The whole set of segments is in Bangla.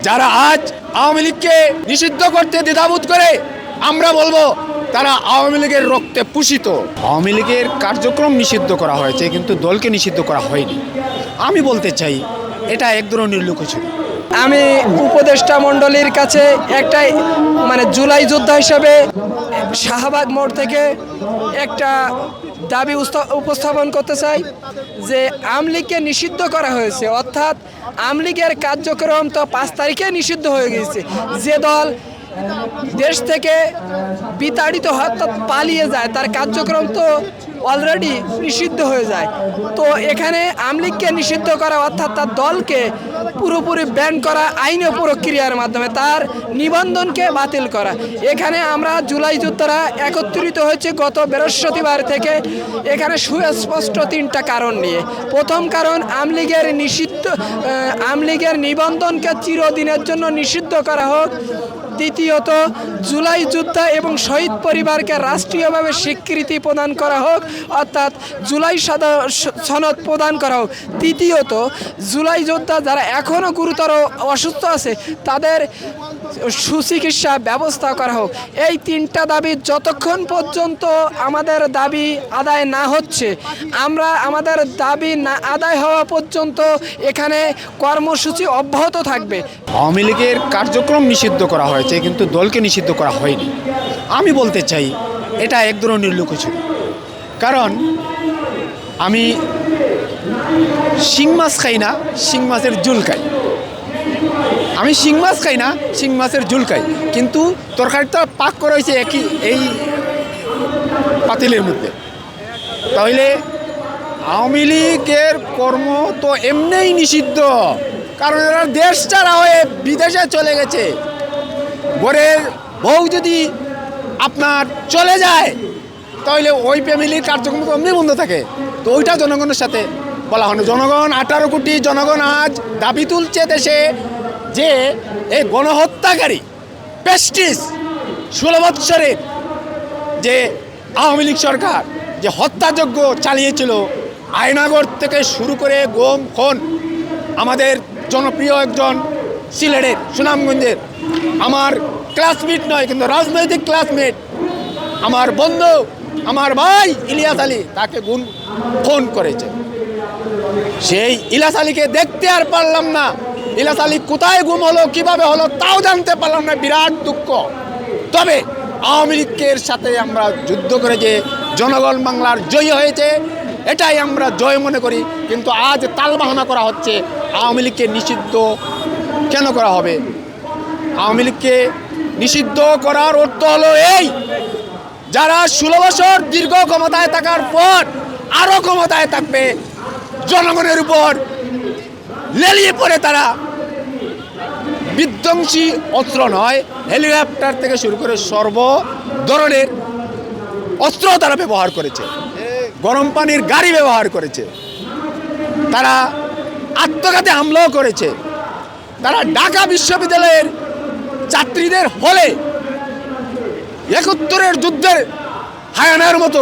যারা আজ আওয়ামী লীগকে নিষিদ্ধ করতে দ্বিধাবোধ করে আমরা বলবো তারা আওয়ামী লীগের রক্তে পুষিত। আওয়ামী লীগের কার্যক্রম নিষিদ্ধ করা হয়েছে কিন্তু দলকে নিষিদ্ধ করা হয়নি। আমি বলতে চাই এটা এক ধরনের লুকোচুরি। আমি উপদেষ্টা মণ্ডলীর কাছে একটাই জুলাই যোদ্ধা হিসেবে শাহবাগ মোড় থেকে একটা দাবি উপস্থাপন করতে চাই যে আওয়ামী লীগকে নিষিদ্ধ করা হয়েছে, অর্থাৎ আওয়ামী লীগের কার্যক্রম তো 5 তারিখে নিষিদ্ধ হয়ে গেছে। যে দল দেশ থেকে বিতাড়িত হয় অর্থাৎ পালিয়ে যায় তার কার্যক্রম তো অলরেডি নিষিদ্ধ হয়ে যায়। তো এখানে আওয়ামী লীগকে নিষিদ্ধ করা অর্থাৎ তার দলকে পুরোপুরি ব্যান করা আইনি প্রক্রিয়ার মাধ্যমে তার নিবন্ধনকে বাতিল করা। এখানে আমরা জুলাই যোদ্ধারা একত্রিত হয়েছে গত বৃহস্পতিবার থেকে এখানে সুস্পষ্ট 3টা কারণ নিয়ে। প্রথম কারণ আওয়ামী লীগের নিবন্ধনকে চিরদিনের জন্য নিষিদ্ধ করা হোক। দ্বিতীয়ত জুলাই যোদ্ধা এবং শহীদ পরিবারকে রাষ্ট্রীয়ভাবে স্বীকৃতি প্রদান করা হোক, অর্থাৎ জুলাই সনদ প্রদান করা হোক। তৃতীয়ত জুলাই যোদ্ধা যারা এখনও গুরুতর অসুস্থ আছে তাদের সুচিকিৎসা ব্যবস্থা করা হোক। এই 3টা দাবি যতক্ষণ পর্যন্ত আমাদের দাবি আদায় না হচ্ছে, আমরা আমাদের দাবি না আদায় হওয়া পর্যন্ত এখানে কর্মসূচি অব্যাহত থাকবে। আওয়ামী লীগের কার্যক্রম নিষিদ্ধ করা হয়েছে কিন্তু দলকে নিষিদ্ধ করা হয়নি। আমি বলতে চাই এটা এক ধরনের লুকোচুরি। কারণ আমি শিং মাছ খাই না, শিং মাছের ঝোল খাই। আমি শিং মাছ খাই না, শিং মাছের ঝোল খাই, কিন্তু তরকারিটা পাক করা হয়েছে এই পাতিলের মধ্যে। তাহলে আওয়ামী লীগের কর্ম তো এমনিই নিষিদ্ধ, কারণ এরা দেশ ছাড়া হয়ে বিদেশে চলে গেছে। ঘরের বউ যদি আপনার চলে যায় তাহলে ওই ফ্যামিলির কার্যক্রম তো এমনি বন্ধ থাকে। তো ওইটা জনগণের সাথে বলা হয় না। জনগণ 18 কোটি জনগণ আজ দাবি তুলছে দেশে যে এই গণহত্যাকারী পেস্টিস 16 বৎসরের যে আওয়ামী লীগ সরকার যে হত্যাযজ্ঞ চালিয়েছিল, আয়নাগর থেকে শুরু করে গুম খুন, আমাদের জনপ্রিয় একজন সিলেটের সুনামগঞ্জের আমার ক্লাসমেট নয় কিন্তু রাজনৈতিক ক্লাসমেট, আমার বন্ধু, আমার ভাই ইলিয়াস আলী, তাকে খুন করেছে। সেই ইলিয়াস আলীকে দেখতে আর পারলাম না। ইলিয়াস আলী কোথায় গুম হলো, কিভাবে হলো তাও জানতে পারলাম না। বিরাট দুঃখ। তবে আওয়ামী লীগের সাথে আমরা যুদ্ধ করে যে জনগণ বাংলার জয়ী হয়েছে এটাই আমরা জয় মনে করি। কিন্তু আজ তালবাহানা করা হচ্ছে আওয়ামী লীগকে নিষিদ্ধ কেন করা হবে। আওয়ামী লীগকে নিষিদ্ধ করার অর্থ হলো এই, যারা 16 বছর দীর্ঘ ক্ষমতায় থাকার পর আরও ক্ষমতায় থাকবে, জনগণের উপর লেলিয়ে পড়ে তারা বিধ্বংসী অস্ত্র নয়, হেলিকপ্টার থেকে শুরু করে সর্ব ধরনের অস্ত্র তারা ব্যবহার করেছে, গরম পানির গাড়ি ব্যবহার করেছে, তারা আত্মঘাতী হামলাও করেছে। তারা ঢাকা বিশ্ববিদ্যালয়ের ছাত্রীদের হলে 71-এর যুদ্ধের হায়ানার মতো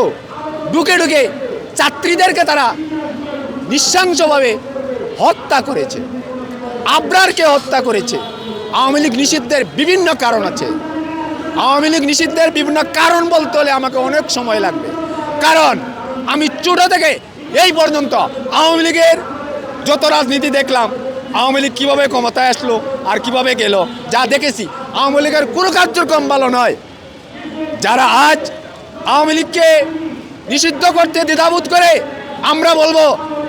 ঢুকে ঢুকে ছাত্রীদেরকে তারা নৃশংসভাবে হত্যা করেছে, আবরারকে হত্যা করেছে। আওয়ামী লীগ নিষিদ্ধের বিভিন্ন কারণ আছে। আওয়ামী লীগ নিষিদ্ধের বিভিন্ন কারণ বলতে হলে আমাকে অনেক সময় লাগবে, কারণ আমি ছোট থেকে এই পর্যন্ত আওয়ামী লীগের যত রাজনীতি দেখলাম, আওয়ামী লীগ কীভাবে ক্ষমতায় আসলো আর কিভাবে গেল, যা দেখেছি আওয়ামী লীগের কোনো কার্যক্রম ভালো নয়। যারা আজ আওয়ামী লীগকে নিষিদ্ধ করতে দ্বিধাবোধ করে আমরা বলবো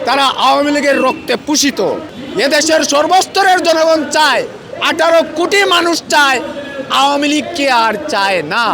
তারা আওয়ামী লীগের রক্তে পুষিত। এদেশের সর্বস্তরের জনগণ চায়, 18 কোটি মানুষ চায়, আওয়ামী লীগকে আর চায় না।